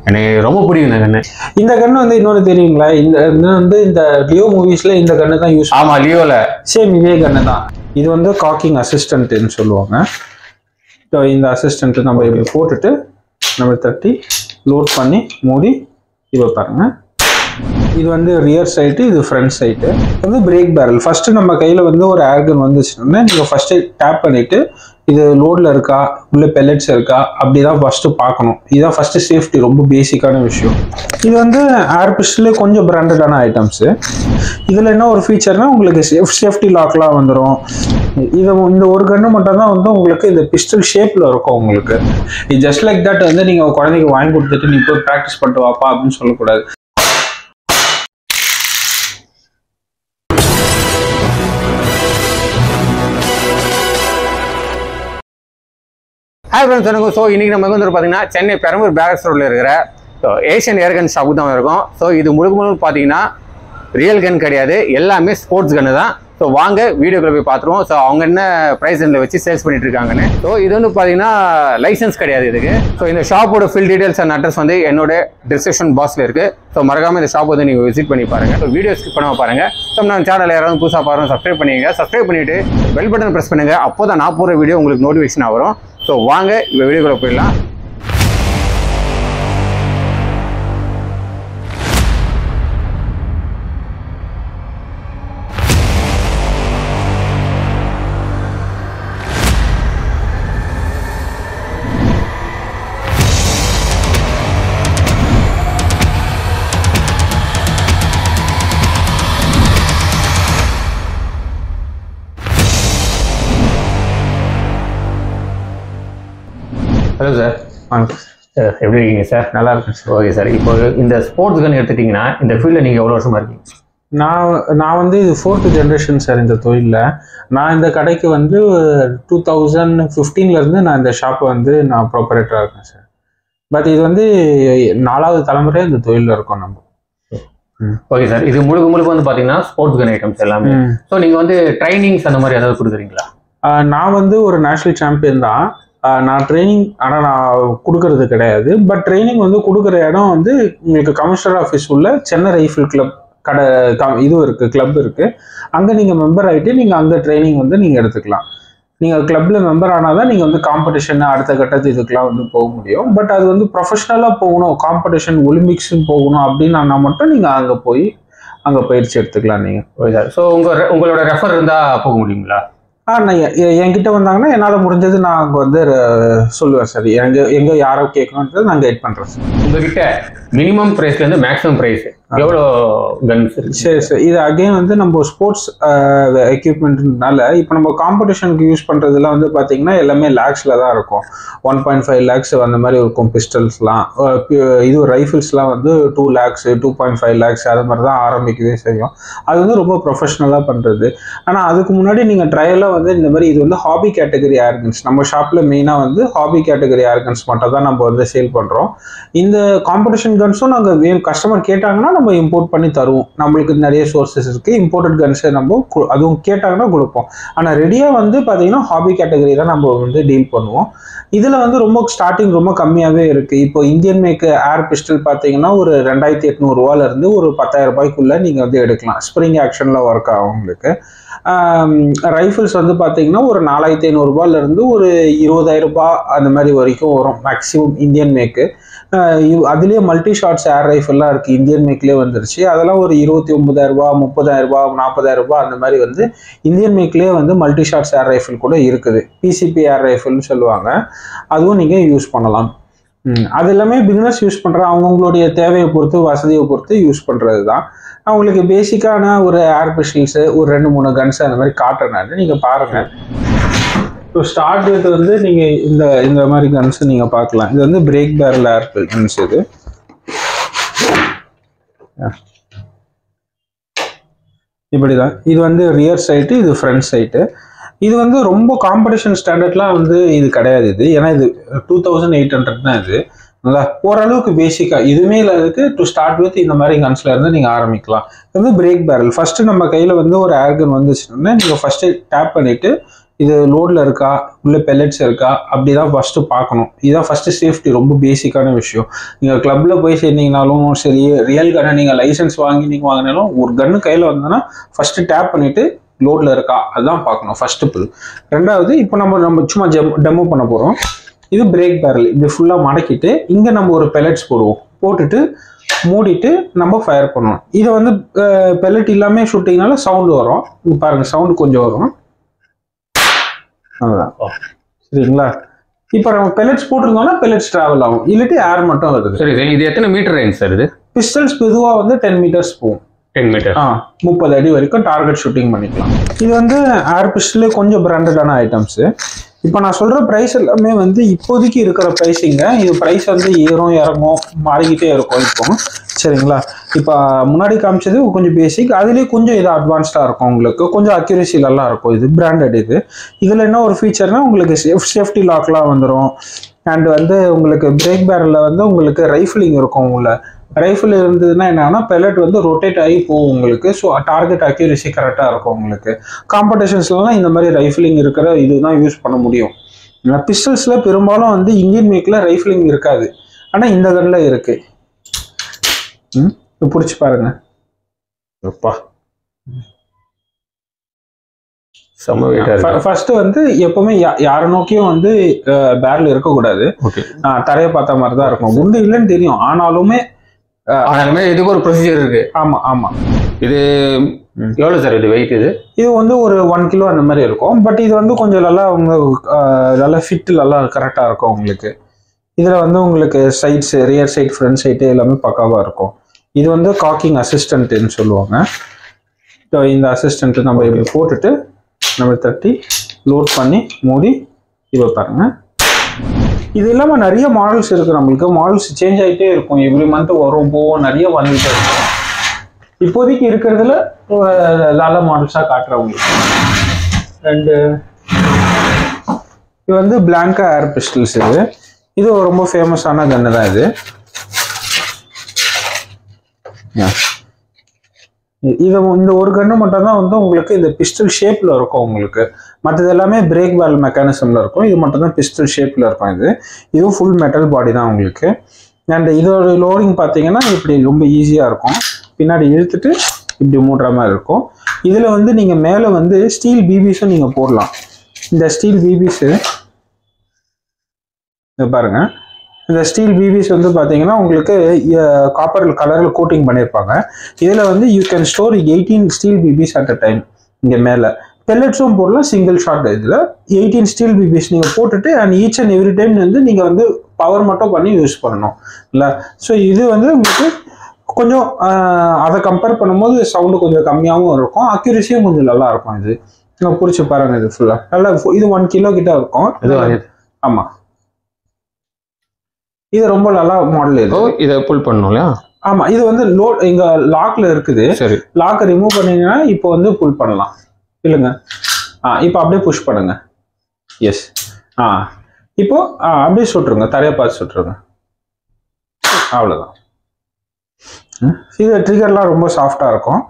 எனக்கு ரொம்ப பிடிக்கும் இந்த கண்ணு. இந்த கண்ணு வந்து இன்னொன்று தெரியுங்களா, இந்த வந்து இந்த லியோ மூவிஸ்ல இந்த கண்ணு தான் யூஸ். ஆமா, லியோல சேம் இதே கண்ணு தான். இது வந்து காக்கிங் அசிஸ்டன்ட்னு சொல்லுவாங்க. ஸோ இந்த அசிஸ்டன்ட் நம்ம இப்படி போட்டுட்டு நம்ம தட்டி லோட் பண்ணி மூடி இப்போ பாருங்க. இது வந்து ரியர் சைட்டு, இது ஃப்ரண்ட் சைட்டு. வந்து பிரேக் பேரல். ஃபர்ஸ்ட் நம்ம கையில் வந்து ஒரு ஏர்கன் வந்துச்சுன்னா நீங்கள் ஃபர்ஸ்ட்டு டேப் பண்ணிட்டு இது லோடில் இருக்கா, உள்ள பெல்லட்ஸ் இருக்கா, அப்படிதான் ஃபர்ஸ்ட் பார்க்கணும். இதுதான் ஃபர்ஸ்ட் சேஃப்டி, ரொம்ப பேசிக்கான விஷயம். இது வந்து ஏர் பிஸ்டல்லே கொஞ்சம் பிராண்டடான ஐட்டம்ஸு. இதில் என்ன ஒரு ஃபீச்சர்னா உங்களுக்கு சேஃப்டி லாக்லாம் வந்துடும். இதை இந்த ஒரு கன்று மட்டும் தான் வந்து உங்களுக்கு இந்த பிஸ்டல் ஷேப்பில் இருக்கும் உங்களுக்கு. இது ஜஸ்ட் லைக் தட் வந்து நீங்கள் குழந்தைக்கு வாங்கி கொடுத்துட்டு நீ போய் ப்ராக்டிஸ் பண்ணிட்டு வாப்பா அப்படின்னு சொல்லக்கூடாது. ஹாய் ஃப்ரெண்ட்ஸ், வணக்கம். ஸோ இன்றைக்கி நம்ம வந்து பார்த்தீங்கன்னா சென்னை பெரம்பூர் பேரக்ஸ் ரோடில் இருக்கிற ஏஷியன் ஏர்கன் ஷாப்பு தான் இருக்கும். ஸோ இது முழுக்க பார்த்தீங்கன்னா ரியல் கன் கிடையாது, எல்லாமே ஸ்போர்ட்ஸ் கன்னு தான். ஸோ வாங்க வீடியோக்குள்ள போய் பார்த்துருவோம். ஸோ அவங்க என்ன ப்ரைஸ் ரேஞ்சில் வச்சு சேல்ஸ் பண்ணிட்டு இருக்காங்கன்னு. ஸோ இது வந்து பார்த்தீங்கன்னா லைசன்ஸ் கிடையாது இதுக்கு. ஸோ இந்த ஷாப்போட ஃபுல் டீடைல்ஸ் அண்ட் அட்ரஸ் வந்து என்னோட டிஸ்கிரிப்ஷன் பாக்ஸில் இருக்குது. ஸோ மறக்காமல் இந்த ஷாப் வந்து நீங்கள் விசிட் பண்ணி பாருங்கள். ஸோ வீடியோ ஸ்கிப் பண்ணாமல் பாருங்கள். ஸோ நம்ம சேனலில் யாராவது புதுசாக பாருங்கள், சப்ஸ்கிரைப் பண்ணிங்க. சப்ஸ்கிரைப் பண்ணிவிட்டு பெல் பட்டன் ப்ரெஸ் பண்ணுங்கள். அப்போ தான் நான் போகிற வீடியோ உங்களுக்கு நோட்டிஃபிகேஷனாக வரும். ஸோ வாங்க இப்போ வீடியோக்குள்ள போயிடலாம். Hello sir. சார் எப்படி இருக்கீங்க சார்? நல்லா இருக்கேன் சார். Okay sir. இப்போ இந்த ஸ்போர்ட்ஸ் கன் எடுத்துட்டிங்கன்னா இந்த ஃபீல்டில் நீங்கள் எவ்வளோ வருஷமாக இருக்கீங்க? நான் வந்து இது 4th ஜென்ரேஷன் சார் இந்த தொழிலில். நான் இந்த கடைக்கு வந்து 2015 நான் இந்த ஷாப்பை வந்து நான் ப்ராப்பரேட்டராக இருக்கேன் சார். பட் இது வந்து 4வது தலைமுறையாக இந்த தொழிலில் இருக்கோம் நம்ம. Okay sir. இது முழுக்க வந்து பார்த்தீங்கன்னா ஸ்போர்ட்ஸ் கன் ஐட்டம்ஸ் எல்லாமே. ஸோ நீங்கள் வந்து ட்ரைனிங்ஸ் அந்த மாதிரி ஏதாவது கொடுக்குறீங்களா? நான் வந்து ஒரு நேஷ்னல் சாம்பியன் தான். நான் ட்ரைனிங் ஆனால் நான் கொடுக்கறது கிடையாது. பட் ட்ரைனிங் வந்து கொடுக்குற இடம் வந்து உங்களுக்கு கமிஷனர் ஆஃபீஸ் உள்ள சென்னை ரைஃபிள் கிளப் இது இருக்குது, கிளப் இருக்குது. அங்கே நீங்கள் மெம்பர் ஆகிட்டு நீங்கள் அங்கே ட்ரைனிங் வந்து நீங்கள் எடுத்துக்கலாம். நீங்கள் கிளப்பில் மெம்பர் ஆனால் தான் நீங்கள் வந்து காம்படிஷன் அடுத்த கட்டத்து இதுக்கெலாம் வந்து போக முடியும். பட் அது வந்து ப்ரொஃபஷ்னலாக போகணும், காம்படிஷன் ஒலிம்பிக்ஸ்ன்னு போகணும் அப்படின்னா மட்டும் நீங்கள் அங்கே போய் அங்கே பயிற்சி எடுத்துக்கலாம் நீங்கள். Okay sir. ஸோ உங்களோட ரெஃபர் இருந்தால் போக முடியுங்களா? நான் என்கிட்ட வந்தாங்கன்னா என்னால் முடிஞ்சது நான் அங்கே வந்து சொல்லுவேன் சார். எங்கே யாரோ கேட்கணுன்றது நான் கைட் பண்ணுறேன் சார். உங்ககிட்ட மினிமம் ப்ரைஸ்லேருந்து மேக்ஸிமம் ப்ரைஸ் எவ்வளோ கன்ஸ் இருக்கு? சரி சார். இது அகைன் வந்து நம்ம ஸ்போர்ட்ஸ் எக்யூப்மெண்ட்னால இப்போ நம்ம காம்படிஷனுக்கு யூஸ் பண்ணுறதுலாம் வந்து பார்த்தீங்கன்னா எல்லாமே லேக்ஸில் தான் இருக்கும். 1.5 lakhs அந்த மாதிரி இருக்கும் பிஸ்டல்ஸ்லாம். இது ரைஃபிள்ஸ்லாம் வந்து 2 lakhs 2.5 lakhs அது மாதிரி தான் ஆரம்பிக்கவே செய்யும். அது வந்து ரொம்ப ப்ரொஃபஷ்னலாக பண்ணுறது. ஆனால் அதுக்கு முன்னாடி நீங்கள் ட்ரையலாக வந்து இந்த மாதிரி இது வந்து ஹாபி கேட்டகரி ஏர்கன்ஸ். நம்ம ஷாப்பில் மெயினாக வந்து ஹாபி கேட்டகரி ஏர்கன்ஸ் மட்டும் தான் நம்ம வந்து சேல் பண்ணுறோம். இந்த காம்படிஷன் கன்ஸும் நாங்கள் கஸ்டமர் கேட்டாங்கன்னா நம்ம இம்போர்ட் பண்ணி தருவோம். நம்மளுக்கு நிறைய சோர்சஸ் இருக்குது. இம்போர்ட்டட் கன்ஸை நம்ம அதுவும் கேட்டாங்கன்னா கொடுப்போம். ஆனால் ரெடியாக வந்து பார்த்தீங்கன்னா ஹாபி கேட்டகரி தான் நம்ம வந்து டீல் பண்ணுவோம். இதில் வந்து ரொம்ப ஸ்டார்டிங் ரொம்ப கம்மியாகவே இருக்குது. இப்போ இந்தியன் மேக் ஏர் பிஸ்டல் பார்த்தீங்கன்னா ஒரு 2800 ரூபாயிலேருந்து ஒரு 10,000 ரூபாய்க்குள்ளே நீங்கள் வந்து எடுக்கலாம். ஸ்ப்ரிங் ஆக்ஷனில் ஒர்க் ஆகும் உங்களுக்கு. ரைஃபிள்ஸ் வந்து பார்த்தீங்கன்னா ஒரு 4500 ரூபாயிலேருந்து ஒரு 20,000 ரூபாய் அந்த மாதிரி வரைக்கும் வரும் மேக்ஸிமம் இந்தியன் மேக்கு. அதுலேயே மல்டி ஷாட்ஸ் ஏர் ரைஃபிள்லாம் இருக்குது, இந்தியன் மேக்லேயே வந்துருச்சு. அதெல்லாம் ஒரு 29,000 ரூபா 30,000 ரூபா 40,000 ரூபா அந்த மாதிரி வந்து இந்தியன் மேக்லேயே வந்து மல்டி ஷாட்ஸ் ஏர் ரைஃபிள் கூட இருக்குது. பிசிபி ஏர் ரைஃபிள்னு சொல்லுவாங்க. அதுவும் நீங்கள் யூஸ் பண்ணலாம். அது எல்லாமே பிகினர்ஸ் யூஸ் பண்ணுற அவங்களுடைய தேவையை பொறுத்து வசதியை பொறுத்து யூஸ் பண்ணுறது தான். அவங்களுக்கு பேசிக்கான ஒரு ஏர் பிஸ்டல்ஸு ஒரு 2-3 கன்ஸ் அந்த மாதிரி காட்டுறேன், நீங்கள் பாருங்கள். ஸோ ஸ்டார்ட் வித் வந்து நீங்கள் இந்த மாதிரி கன்ஸு நீங்கள் பார்க்கலாம். இது வந்து பிரேக் பேரல் ஏர் கன்ஸ். இது இப்படி தான். இது வந்து ரியர் சைட்டு, இது ஃப்ரண்ட் சைட்டு. இது வந்து ரொம்ப காம்படிஷன் ஸ்டாண்டர்ட்லாம் வந்து இது கிடையாது. இது ஏன்னா இது 2800 தான். இது நல்லா ஓரளவுக்கு பேசிக்காக இதுவுமே இல்லாததுக்கு டு ஸ்டார்ட் வித் இந்த மாதிரி கன்ஸ்ல இருந்து நீங்கள் ஆரம்பிக்கலாம். இது வந்து பிரேக் பேரல். ஃபர்ஸ்ட் நம்ம கையில் வந்து ஒரு ஏர்கன் வந்துச்சுன்னா நீங்கள் ஃபர்ஸ்ட் டேப் பண்ணிட்டு இது லோடில் இருக்கா, உள்ள பெல்லட்ஸ் இருக்கா, அப்படிதான் ஃபஸ்ட்டு பார்க்கணும். இதுதான் ஃபஸ்ட்டு சேஃப்டி, ரொம்ப பேசிக்கான விஷயம். நீங்கள் கிளப்பில் போய் சேர்ந்தீங்கனாலும் சரி, ரியல் கன்னை நீங்கள் லைசன்ஸ் வாங்கி நீங்கள் வாங்கினாலும் ஒரு கன்று கையில் வந்தோன்னா ஃபஸ்ட்டு டேப் பண்ணிவிட்டு லோடில் இருக்கா அதுதான் பார்க்கணும் ஃபஸ்ட்டு புல். ரெண்டாவது இப்போ நம்ம சும்மா டெமோ பண்ண போகிறோம். இது பிரேக் பேரல், இது ஃபுல்லாக மடக்கிட்டு இங்கே நம்ம ஒரு பெல்லட்ஸ் போடுவோம், போட்டுட்டு மூடிட்டு நம்ம ஃபயர் பண்ணுவோம். இதை வந்து பெல்லட் இல்லாமல் ஷூட்டிங்னால சவுண்டு வரும். இங்கே பாருங்கள், சவுண்டு கொஞ்சம் வரும். அதுதான் சரிங்களா. இப்போ நம்ம பெல்லட்ஸ் போட்டிருந்தோம்னா பெல்லட்ஸ் டிராவல் ஆகும், இல்லாட்டி ஏர் மட்டும் வருது. சரி சரி. இது எத்தனை மீட்டர் ரேஞ்ச் சார்? இது பிஸ்டல்ஸ் பொதுவாக வந்து 10 மீட்டர்ஸ் போகும். 10 மீட்டர் 30 அடி வரைக்கும் டார்கெட் ஷூட்டிங் பண்ணிக்கலாம். இது வந்து ஏர் பிஸ்டலே கொஞ்சம் பிராண்டடான ஐட்டம்ஸு. இப்போ நான் சொல்கிற ப்ரைஸ் எல்லாமே வந்து இப்போதைக்கு இருக்கிற ப்ரைஸிங்க. இது ப்ரைஸ் வந்து ஏறும் இறங்கும் மாறிக்கிட்டே இருக்கும் இப்போ. சரிங்களா. இப்போ முன்னாடி காமிச்சது கொஞ்சம் பேசிக், அதுலேயே கொஞ்சம் இது அட்வான்ஸ்டாக இருக்கும், உங்களுக்கு கொஞ்சம் அக்யூரேசி நல்லா இருக்கும். இது பிராண்டட். இதில் என்ன ஒரு ஃபீச்சர்னா உங்களுக்கு சேஃப்டி லாக்லாம் வந்துடும். அண்ட் வந்து உங்களுக்கு பிரேக் பேரலில் வந்து உங்களுக்கு ரைஃபிளிங் இருக்கும். உள்ள ரைஃபிள் இருந்ததுன்னா என்னன்னா பெல்லட் வந்து ரொட்டேட் ஆகி போகும் உங்களுக்கு. ஸோ டார்கெட் அக்யூரேசி கரெக்டாக இருக்கும் உங்களுக்கு. காம்படிஷன்ஸ்லாம் இந்த மாதிரி ரைஃபிளிங் இருக்கிற இதுதான் யூஸ் பண்ண முடியும். பிஸ்டல்ஸில் பெரும்பாலும் வந்து இந்தியன் மேக்கில் ரைஃபிளிங் இருக்காது, ஆனால் இந்த கன்னில் இருக்குது. பிடிச்சி பாருங்க. ஃபர்ஸ்ட் வந்து எப்பவுமே யாரை நோக்கியும் வந்து பேரல் இருக்கக்கூடாது, தரையை பார்த்த மாதிரி தான் இருக்கும். குண்டு இல்லைன்னு தெரியும், ஆனாலுமே இதுக்கு ஒரு ப்ரொசீஜர் இருக்கு. ஆமா ஆமா. இது எவ்வளோ சார் இது வெயிட்? இது வந்து ஒரு 1 கிலோ அந்த மாதிரி இருக்கும். பட் இது வந்து கொஞ்சம் நல்லா நல்லா ஃபிட் நல்லா கரெக்டாக இருக்கும் உங்களுக்கு. இதில் வந்து உங்களுக்கு sides, rear side, front side எல்லாமே பக்காவாக இருக்கும். இது வந்து காக்கிங் அசிஸ்டன்ட்னு சொல்லுவாங்க. ஸோ இந்த அசிஸ்டன்ட் நம்ம இப்படி போட்டுட்டு நம்ம தட்டி லோட் பண்ணி மூடி இப்போ பாருங்க. இது இல்லாமல் நிறைய மாடல்ஸ் இருக்குது நம்மளுக்கு. மாடல்ஸ் சேஞ்ச் ஆகிட்டே இருக்கும், எவ்ரி மந்த் வரும் போவோம், நிறைய வந்துகிட்டே இருக்கும். இப்போதைக்கு இருக்கிறதுல நல்ல மாடல்ஸாக காட்டுறவங்களுக்கு. அண்டு இது வந்து பிளாங்கா ஏர் பிஸ்டல்ஸ். இது ரொம்ப ஃபேமஸான கன்னு தான் இது. இந்த ஒரு கன்று மட்டும் தான் வந்து உங்களுக்கு இந்த பிஸ்டல் ஷேப்பில் இருக்கும் உங்களுக்கு. மற்றது எல்லாமே பிரேக் பேரல் மெக்கானிசமில் இருக்கும். இது மட்டும் தான் பிஸ்டல் ஷேப்பில் இருக்கும். இதுவும் ஃபுல் மெட்டல் பாடி தான் உங்களுக்கு. அண்ட் இதோட லோடிங் பார்த்தீங்கன்னா இப்படி ரொம்ப ஈஸியாக இருக்கும். பின்னாடி இழுத்துட்டு இப்படி மூடுற மாதிரி இருக்கும். இதில் வந்து நீங்கள் மேலே வந்து ஸ்டீல் பிபிஸும் நீங்கள் போடலாம். இந்த ஸ்டீல் பிபிஸு பாருங்க. இந்த ஸ்டீல் பிபிஸ் வந்து பார்த்தீங்கன்னா உங்களுக்கு காப்பர் கலரில் கோட்டிங் பண்ணியிருப்பாங்க. இதில் வந்து you can store 18 steel பிபிஸ் at a time. இங்கே மேலே பெல்லட்ஸும் போடலாம், சிங்கிள் ஷாட். இதில் 18 ஸ்டீல் பிபிஸ் நீங்கள் போட்டுட்டு and each and every time வந்து நீங்கள் வந்து பவர் மட்டும் பண்ணி யூஸ் பண்ணணும் இல்லை. ஸோ இது வந்து உங்களுக்கு கொஞ்சம் அதை கம்பேர் பண்ணும்போது சவுண்டு கொஞ்சம் கம்மியாகவும் இருக்கும், அக்யூரேசியும் கொஞ்சம் நல்லா இருக்கும். இது நீங்கள் பிடிச்சி பாருங்கள். இது ஃபுல்லாக நல்லா, இது 1 கிலோ கிட்ட இருக்கும். ஆமாம், இது ரொம்ப நல்லா மாடல். இதை புல் பண்ணணும் இல்லையா? ஆமா, இது வந்து லோட் இங்க லாக்ல இருக்குது. சரி, லாக்கை ரிமூவ் பண்ணீங்கன்னா இப்போ வந்து புல் பண்ணலாம். இல்லைங்க, இப்போ அப்படியே புஷ் பண்ணுங்க. எஸ், இப்போ அப்படியே சுட்டுருங்க, தரையை பார்த்து சுட்டுருங்க. அவ்வளோதான். இது ட்ரிகர்லாம் ரொம்ப சாஃப்டாக இருக்கும்.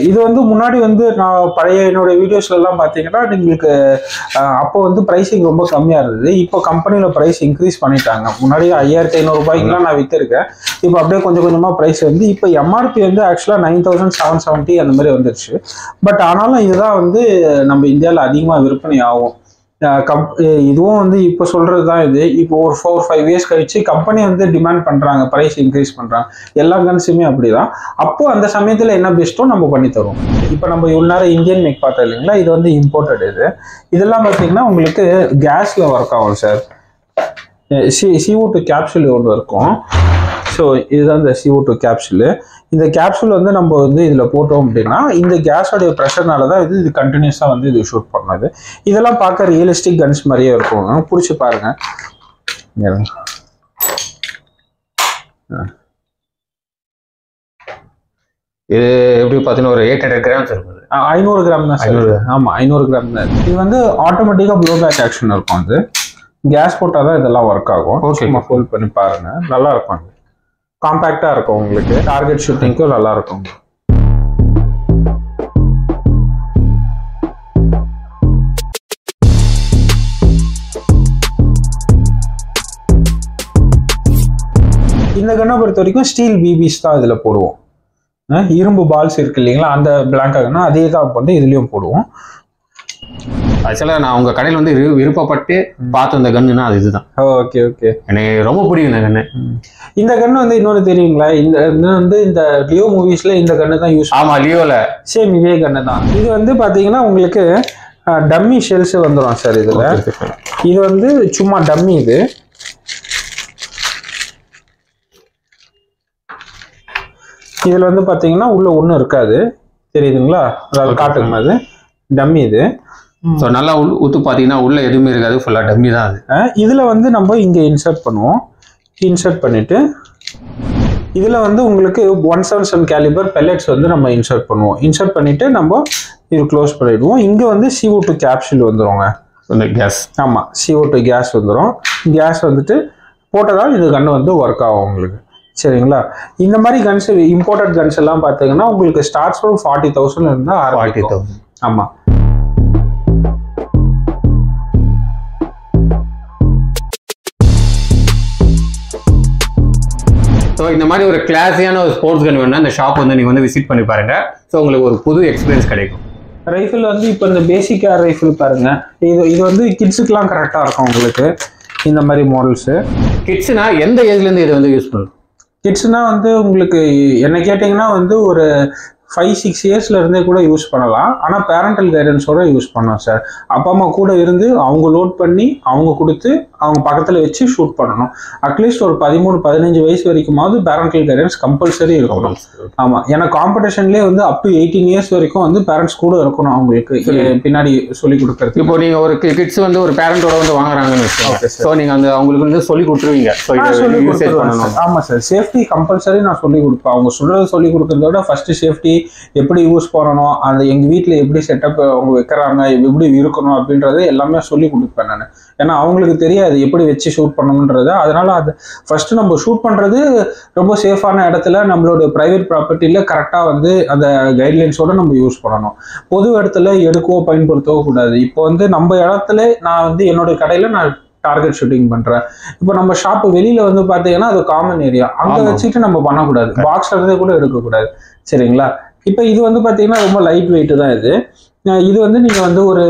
இது வந்து முன்னாடி வந்து நான் பழைய என்னோட வீடியோஸ்லாம் பார்த்தீங்கன்னா உங்களுக்கு அப்போ வந்து ப்ரைஸிங் ரொம்ப கம்மியாக இருந்தது. இப்போ கம்பெனியில் ப்ரைஸ் இன்க்ரீஸ் பண்ணிட்டாங்க. முன்னாடி 5500 ரூபாய்க்குலாம் நான் விற்றுருக்கேன். இப்போ அப்படியே கொஞ்சம் கொஞ்சமாக ப்ரைஸ் வந்து இப்போ எம்ஆர்பி வந்து ஆக்சுவலாக 9770 அந்த மாதிரி வந்துருச்சு. பட் ஆனாலும் இதுதான் வந்து நம்ம இந்தியாவில் அதிகமாக விற்பனை ஆகும். இதுவும் வந்து இப்போ சொல்கிறது தான். இது இப்போ ஒரு 4-5 இயர்ஸ் கழிச்சு கம்பெனி வந்து டிமாண்ட் பண்ணுறாங்க, ப்ரைஸ் இன்க்ரீஸ் பண்ணுறாங்க. எல்லா கன்ஸுமே அப்படி தான். அப்போது அந்த சமயத்தில் என்ன பெஸ்ட்டோ நம்ம பண்ணி தருவோம். இப்போ நம்ம இவ்வளோ நேரம் இந்தியன் மேக் பார்த்தோம் இல்லைங்களா, இது வந்து இம்போர்ட்டட். இதெல்லாம் பார்த்தீங்கன்னா உங்களுக்கு கேஸில் ஒர்க் ஆகும் சார். CO2 கேப்சூல் ஒன்று இருக்கும். ஸோ இதுதான் இந்த CO2 கேப்சூலு. இந்த கேப்சூல் வந்து நம்ம வந்து இதில் போட்டோம் அப்படின்னா இந்த கேஸோடைய ப்ரெஷர்னால தான் இது கண்டினியூஸாக வந்து இது ஷூட் பண்ணது. இதெல்லாம் பார்க்க ரியலிஸ்டிக் கன்ஸ் மாதிரியே இருக்கும். பிடிச்சி பாருங்க. இது எப்படி பார்த்தீங்கன்னா ஒரு 800 கிராம்ஸ் இருக்குது. 500 கிராம் தான் சார். ஆமாம், 500 கிராம் தான். இது வந்து ஆட்டோமேட்டிக்காக ப்ளோ பேக் ஆக்ஷன் இருக்கும். அது கேஸ் போட்டால் தான் இதெல்லாம் ஒர்க் ஆகும். ஓகே, ஃபோல்ட் பண்ணி பாருங்க, நல்லா இருக்கும். காம்பேக்டாக இருக்கும் உங்களுக்கு. டார்கெட் ஷூட்டிங்க்கும் நல்லா இருக்கும். இந்த கன்னை பொறுத்த வரைக்கும் ஸ்டீல் பிபிஸ் தான் இதில் போடுவோம். இரும்பு பால்ஸ் இருக்கு இல்லைங்களா, அந்த பிளாங்கா கன்னா அதே தான் வந்து இதுலேயும் போடுவோம். ஆக்சுவலாக நான் உங்கள் கடையில் வந்து விருப்பப்பட்டு பார்த்த இந்த கன்னுனா அது இதுதான். ஓகே ஓகே, எனக்கு ரொம்ப பிடிக்கும் இந்த கன்னு. இந்த கன்னு வந்து இன்னொன்று தெரியுங்களா, இந்த வந்து இந்த லியோ மூவிஸ்ல இந்த கன்னு தான் யூஸ். ஆமாம், லியோவில் சேம் இதே கன்னு தான். இது வந்து பார்த்தீங்கன்னா உங்களுக்கு டம்மி ஷெல்ஸ் வந்துடும் சார் இதில். இது வந்து சும்மா டம்மி. இது இதில் வந்து பார்த்தீங்கன்னா உள்ள ஒன்றும் இருக்காது, தெரியுதுங்களா? அதாவது காட்டுங்க, அது டம்மி. இது ஸோ நல்லா ஊத்து பார்த்தீங்கன்னா உள்ள எதுவுமே இருக்காது, ஃபுல்லாக டம்மி தான் அது. இதில் வந்து நம்ம இங்கே இன்சர்ட் பண்ணுவோம். இன்சர்ட் பண்ணிவிட்டு இதில் வந்து உங்களுக்கு 177 கேலிபர் பெல்லட்ஸ் வந்து நம்ம இன்சர்ட் பண்ணுவோம். இன்சர்ட் பண்ணிவிட்டு நம்ம இது க்ளோஸ் பண்ணிவிடுவோம். இங்கே வந்து CO2 கேப்சூல் வந்துடுங்க, இந்த கேஸ். ஆமாம், CO2 கேஸ் வந்துடும். கேஸ் வந்துட்டு போட்டதால் இது கன்று வந்து ஒர்க் ஆகும் உங்களுக்கு. சரிங்களா? இந்த மாதிரி கன்ஸ், இம்போர்ட்டட் கன்ஸ் எல்லாம் பார்த்தீங்கன்னா உங்களுக்கு ஸ்டார்ட்ஸ் ஃப்ரம் 40,000 இருந்தால் 40,000. ஆமாம். ஸோ இந்த மாதிரி ஒரு கிளாஸியான ஒரு ஸ்போர்ட்ஸ் கன் வேணும்னா இந்த ஷாப் வந்து நீங்கள் வந்து விசிட் பண்ணி பாருங்க. ஸோ உங்களுக்கு ஒரு புது எக்ஸ்பீரியன்ஸ் கிடைக்கும். ரைஃபிள் வந்து இப்போ இந்த பேசிக் ஏர் ரைஃபிள் பாருங்க, இது வந்து கிட்ஸுக்கெலாம் கரெக்டாக இருக்கும் உங்களுக்கு. இந்த மாதிரி மாடல்ஸு கிட்ஸ்னா எந்த ஏஜ்லேருந்து இதை வந்து யூஸ் பண்ணணும்? கிட்ஸ்னா வந்து உங்களுக்கு என்ன கேட்டிங்கன்னா வந்து ஒரு 5-6 இயர்ஸ்ல இருந்தே கூட யூஸ் பண்ணலாம். ஆனால் பேரண்டல் கைடன்ஸோட யூஸ் பண்ணலாம் சார். அப்பா அம்மா கூட இருந்து அவங்க லோட் பண்ணி அவங்க கொடுத்து அவங்க பக்கத்தில் வச்சு ஷூட் பண்ணணும். அட்லீஸ்ட் ஒரு 13-15 வயசு வரைக்குமாவது பேரண்டல் கைடன்ஸ் கம்பல்சரி இருக்கணும். ஆமாம், ஏன்னா காம்படிஷன்லேயே வந்து அப் டு 18 இயர்ஸ் வரைக்கும் வந்து பேரண்ட்ஸ் கூட இருக்கணும் அவங்களுக்கு பின்னாடி சொல்லி கொடுக்கறது. இப்போ நீங்கள் ஒரு கிட்ஸ் வந்து ஒரு பேரண்டோட வந்து வாங்குறாங்கன்னு வச்சுக்கோங்க. ஸோ நீங்கள் அந்த அவங்களுக்கு வந்து சொல்லி கொடுத்துருவீங்க. ஆமாம் சார், சேஃப்டி கம்பல்சரி நான் சொல்லி கொடுப்பேன். அவங்க சொல்றது சொல்லி கொடுக்கறதோட ஃபர்ஸ்ட் சேஃப்டி எப்படி யூஸ் பண்ணணும், அந்த எங்கள் வீட்டில் எப்படி செட்டப் அவங்க வைக்கிறாங்க, எப்படி இருக்கணும் அப்படின்றத எல்லாமே சொல்லி கொடுப்பேன் நான். ஏன்னா அவங்களுக்கு தெரியாது எப்படி வச்சு ஷூட் பண்ணணுன்றது. அதனால அது ஃபர்ஸ்ட் நம்ம ஷூட் பண்ணுறது ரொம்ப சேஃபான இடத்துல நம்மளோட ப்ரைவேட் ப்ராப்பர்ட்டியில் கரெக்டாக வந்து அந்த கைட்லைன்ஸோடு நம்ம யூஸ் பண்ணணும். பொது இடத்துல எடுக்கவோ பயன்படுத்தவோ கூடாது. இப்போ வந்து நம்ம இடத்துல நான் வந்து என்னோட கடையில் நான் டார்கெட் ஷூட்டிங் பண்ணுறேன். இப்போ நம்ம ஷாப்பு வெளியில் வந்து பார்த்தீங்கன்னா அது காமன் ஏரியா, அங்கே வச்சுட்டு நம்ம பண்ணக்கூடாது. பாக்ஸ்ல இருந்தே கூட எடுக்கக்கூடாது. சரிங்களா? இப்போ இது வந்து பார்த்தீங்கன்னா ரொம்ப லைட் வெயிட்டு தான். இது வந்து நீங்கள் வந்து ஒரு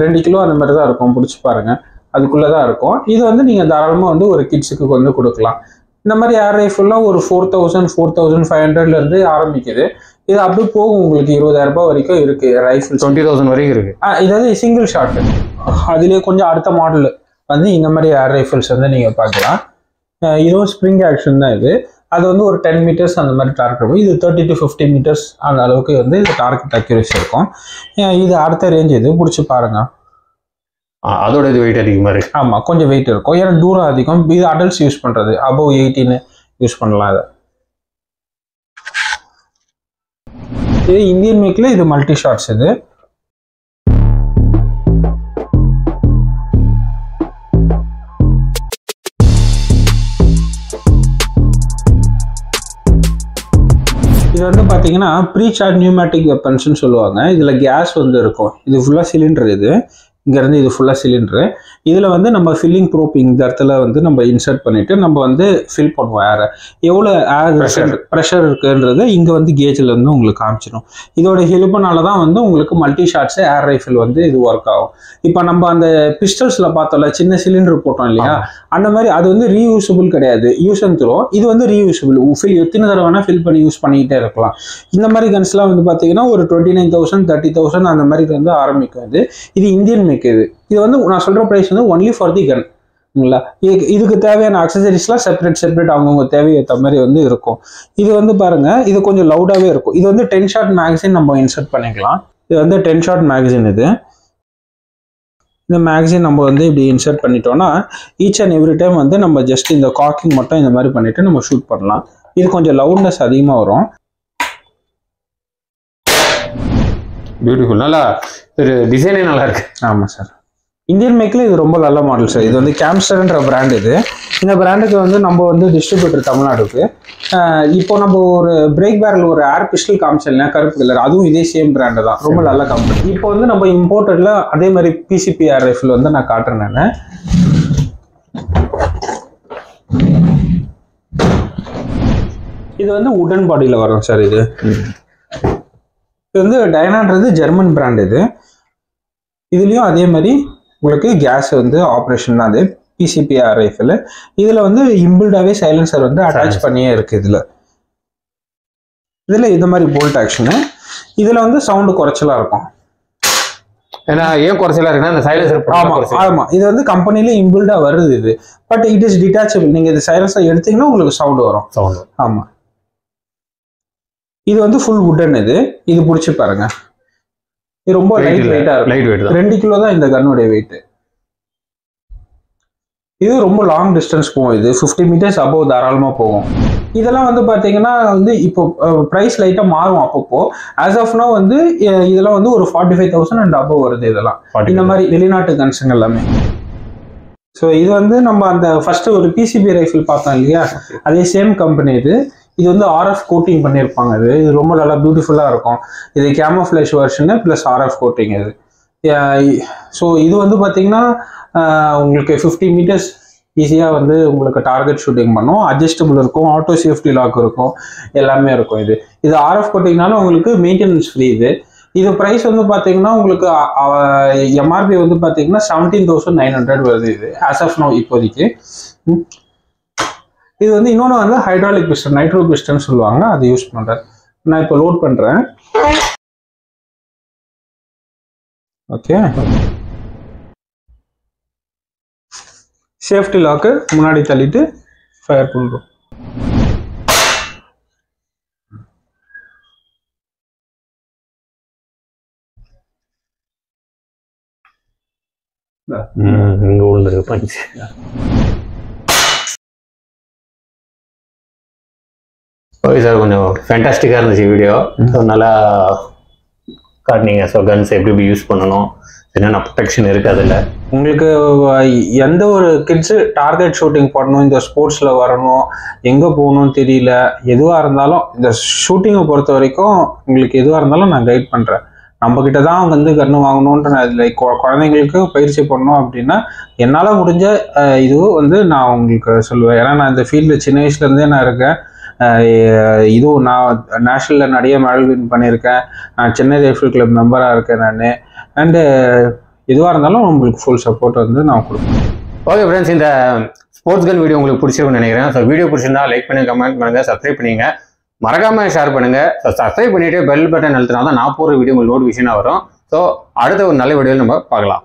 2 கிலோ அந்த மாதிரி தான் இருக்கும், பிடிச்சி பாருங்க, அதுக்குள்ளே தான் இருக்கும். இது வந்து நீங்கள் தாராளமாக வந்து ஒரு கிட்ஸுக்கு வந்து கொடுக்கலாம். இந்த மாதிரி ஏர் ரைஃபிள்லாம் ஒரு 4,000 4,500 ஆரம்பிக்குது. இது அப்படியே போகும் உங்களுக்கு 20,000 ரூபாய் வரைக்கும் இருக்கு. ரைஃபிள் 20,000 வரைக்கும் இருக்கு. இதாவது சிங்கிள் ஷாட். அதுலேயே கொஞ்சம் அடுத்த மாடல் வந்து இந்த மாதிரி ஏர் ரைஃபிள்ஸ் வந்து நீங்கள் பார்க்கலாம். இதுவும் ஸ்ப்ரிங் ஆக்ஷன் தான். அது வந்து ஒரு 10 மீட்டர்ஸ் அந்த மாதிரி டார்கெட் இருக்கும். இது 30 to 50 மீட்டர்ஸ் அந்த அளவுக்கு வந்து இது டார்கெட் அக்யூரேசி இருக்கும். இது அடுத்த ரேஞ்ச். இது பிடிச்சி பாருங்க, அதோட இது வெயிட் அதிகமாக இருக்கு. ஆமாம், கொஞ்சம் வெயிட் இருக்கும். ஏன்னா தூரம் அதிகம். இது அடல்ட்ஸ் யூஸ் பண்ணுறது, அபவ் 18 யூஸ் பண்ணலாம். இது இந்தியன் மேக்கில் இது மல்டி ஷாட்ஸ். இது இது வந்து பார்த்தீங்கன்னா ப்ரீ சார்ஜ் நியூமேட்டிக் வெப்பன்ஸ்னு சொல்லுவாங்க. இதில் கேஸ் வந்து இருக்கும். இது ஃபுல்லாக சிலிண்டர். இங்கேருந்து இது ஃபுல்லாக சிலிண்டரு. இதில் வந்து நம்ம ஃபில்லிங் ப்ரோப் இந்த இடத்துல வந்து நம்ம இன்சர்ட் பண்ணிவிட்டு நம்ம வந்து ஃபில் பண்ணுவோம் ஏரை. எவ்வளோ ஏர் ப்ரெஷர் இருக்குன்றது இங்கே வந்து கேஜில் வந்து உங்களுக்கு காமிச்சிடும். இதோட ஹெல்ப்னால தான் வந்து உங்களுக்கு மல்டி ஷாட்ஸு ஏர் ரைஃபிள் வந்து இது ஒர்க் ஆகும். இப்போ நம்ம அந்த பிஸ்டல்ஸில் பார்த்தோம்ல, சின்ன சிலிண்டர் போட்டோம் இல்லையா, அந்த மாதிரி அது வந்து ரீயூசபிள் கிடையாது, யூஸ் அண்ட் த்ரோ. இது வந்து ரீயூசபிள். எத்தனை தடவை வேணால் ஃபில் பண்ணி யூஸ் பண்ணிக்கிட்டே இருக்கலாம். இந்த மாதிரி கன்ஸ்லாம் வந்து பார்த்தீங்கன்னா ஒரு 29,000 30,000 அந்த மாதிரி வந்து ஆரம்பிக்கும். இது இந்தியன் மேக். இது வந்து நான் சொல்ற பிரைஸ் வந்து ஒன்லி ஃபார் தி கன். இதுக்கு தேவையான அக்சசரிஸ்லாம் செப்பரேட் அவங்கவுங்க தேவையேற்ற மாதிரி வந்து இருக்கும். இது வந்து பாருங்க, இது கொஞ்சம் லவுடாகவே இருக்கும். இது வந்து 10 ஷாட் மேகசின் நம்ம இன்சர்ட் பண்ணிக்கலாம். இது வந்து 10 ஷாட் மேகசின். இந்த மேகசின் நம்ம வந்து இப்படி இன்சர்ட் பண்ணிட்டோம்னா ஈச் அண்ட் எவ்ரி டைம் வந்து நம்ம ஜஸ்ட் இந்த காக்கிங் மட்டும் இந்த மாதிரி பண்ணிட்டு நம்ம ஷூட் பண்ணலாம். இது கொஞ்சம் லவுட்னஸ் அதிகமாக வரும். பியூட்டிஃபுல். நல்லா ஒரு டிசைனே நல்லா இருக்கு. ஆமாம் சார், இந்தியன் மேக்கில் இது ரொம்ப நல்ல மாடல் சார். இது வந்து கேம்ஸ்டர்ன்ற பிராண்ட். இந்த பிராண்டுக்கு வந்து நம்ம வந்து டிஸ்ட்ரிபியூட்டர் தமிழ்நாடுக்கு. இப்போ நம்ம ஒரு பிரேக் பேரல் ஒரு ஏர் பிஸ்டல் காமிச்சோம்னா கருப்பு கலர், அதுவும் இதே சேம் பிராண்டு தான். ரொம்ப நல்ல கம்பெனி. இப்போ வந்து நம்ம இம்போர்ட்டட்ல அதே மாதிரி PCP ஏர் ரைஃபிள் வந்து நான் காட்டுறேன். நான் இது வந்து உடன் பாடியில் வரும் சார். இது வந்து டைனான்றது ஜெர்மன் பிராண்ட். இதுலேயும் அதே மாதிரி உங்களுக்கு கேஸ் வந்து ஆப்ரேஷன் தான். அது பிசிபிஆர் ரைஃபிள். இதில் வந்து இம்பிள்டாகவே சைலன்சர் வந்து அட்டாச் பண்ணியே இருக்குது. இதில் இது மாதிரி போல்ட் ஆக்ஷனு. இதில் வந்து சவுண்டு குறைச்சலாக இருக்கும். ஏன்னா ஏன் குறைச்சலா இருக்குன்னா இந்த சைலன்சர். ஆமா, இது வந்து கம்பெனில இம்பிள்டா வருது இது. But it is detachable. நீங்க இது சைலன்சர் எடுத்தீங்கன்னா உங்களுக்கு சவுண்ட் வரும். ஆமா, இது வந்து ஃபுல் வுடன். இது பிடிச்சி பாருங்க. இது ரொம்ப லைட் வெயிட்டா இருக்கும். 2 கிலோ தான் இந்த கன்னுடைய வெயிட். இது ரொம்ப லாங் டிஸ்டன்ஸ் போகும். இது 50 மீட்டர்ஸ் அபவ் தாராளமா போகும். இதெல்லாம் வந்து பாத்தீங்கன்னா வந்து இப்போ பிரைஸ் லைட்டா மாறும் அப்பப்போ. ஆஸ் ஆஃப் நோ வந்து இதெல்லாம் வந்து ஒரு 45,000 அண்ட் அபவ் வருது. இதெல்லாம் இந்த மாதிரி வெளிநாட்டு கன்ஸுங்க எல்லாமே. ஸோ இது வந்து நம்ம அந்த ஃபர்ஸ்ட் ஒரு பிசிபி ரைஃபிள் பார்த்தோம் இல்லையா, அதே சேம் கம்பெனி. இது வந்து ஆர்எஃப் கோட்டிங் பண்ணியிருப்பாங்க. இது ரொம்ப நல்லா பியூட்டிஃபுல்லாக இருக்கும். இது camouflage version plus RF coating. So இது வந்து பார்த்தீங்கன்னா உங்களுக்கு 50 மீட்டர்ஸ் ஈஸியாக வந்து உங்களுக்கு டார்கெட் ஷூட்டிங் பண்ணும். அட்ஜஸ்டபிள் இருக்கும், ஆட்டோ சேஃப்டி லாக் இருக்கும், எல்லாமே இருக்கும். இது ஆர்எஃப் கோட்டிங்னால உங்களுக்கு மெயின்டெனன்ஸ் ஃப்ரீ. இது ப்ரைஸ் வந்து பார்த்தீங்கன்னா உங்களுக்கு எம்ஆர்பி வந்து பார்த்தீங்கன்னா 17,900 வருது. இது ஆஸ் ஆஃப் நோ இப்போதைக்கு. இது வந்து இன்னொன்று வந்து ஹைட்ராலிக் பிஸ்டன், நைட்ரோ பிஸ்டன் சொல்லுவாங்க. அது யூஸ் பண்ணுறேன். நான் இப்போ லோட் பண்ணுறேன். ஓகே, சேஃப்டி லாக்கு முன்னாடி தள்ளிட்டு ஃபயர் பண்ணுறோம். இங்க உள்ள பஞ்ச். ஓகே சார், கொஞ்சம் ஃபேண்டாஸ்டிக்காக இருந்துச்சு வீடியோ. ஸோ நல்லா காட்டினீங்க. ஸோ கன்ஸ் எப்படி யூஸ் பண்ணணும், என்னென்ன ப்ரொடெக்ஷன் இருக்குது அதில். உங்களுக்கு எந்த ஒரு கிட்ஸு டார்கெட் ஷூட்டிங் பண்ணணும், இந்த ஸ்போர்ட்ஸில் வரணும், எங்கே போகணும்னு தெரியல, எதுவாக இருந்தாலும் இந்த ஷூட்டிங்கை பொறுத்த வரைக்கும் உங்களுக்கு எதுவாக இருந்தாலும் நான் கைட் பண்ணுறேன். நம்மக்கிட்ட தான் வந்து கன்று வாங்கணுன்ட்டு நான் இதில் குழந்தைங்களுக்கு பயிற்சி பண்ணணும் அப்படின்னா என்னால் முடிஞ்ச இதுவும் வந்து நான் உங்களுக்கு சொல்லுவேன். ஏன்னா நான் இந்த ஃபீல்டில் சின்ன வயசுலேருந்தே நான் இருக்கேன். இதுவும் நான் நேஷ்னலில் நிறைய மெடல் வின் பண்ணியிருக்கேன். நான் சென்னை ரைஃபிள் கிளப் மெம்பராக இருக்கேன் நான். அண்டு எதுவாக இருந்தாலும் உங்களுக்கு ஃபுல் சப்போர்ட் வந்து நான் கொடுப்பேன். ஓகே ஃப்ரெண்ட்ஸ், இந்த ஸ்போர்ட்ஸ் கன் வீடியோ உங்களுக்கு பிடிச்சிருக்குன்னு நினைக்கிறேன். ஸோ வீடியோ பிடிச்சிருந்தா லைக் பண்ணுங்க, கமெண்ட் பண்ணுங்க, சப்ஸ்கிரைப் பண்ணுங்க, மறக்காம ஷேர் பண்ணுங்க. ஸோ சப்ஸ்கிரைப் பண்ணிட்டு பெல் பட்டன் அழுத்தினா தான் நான் போடுற வீடியோ உங்களுக்கு நோட்டிஃபிகேஷனாக வரும். ஸோ அடுத்த ஒரு நல்ல வீடியோவில் நம்ம பார்க்கலாம்.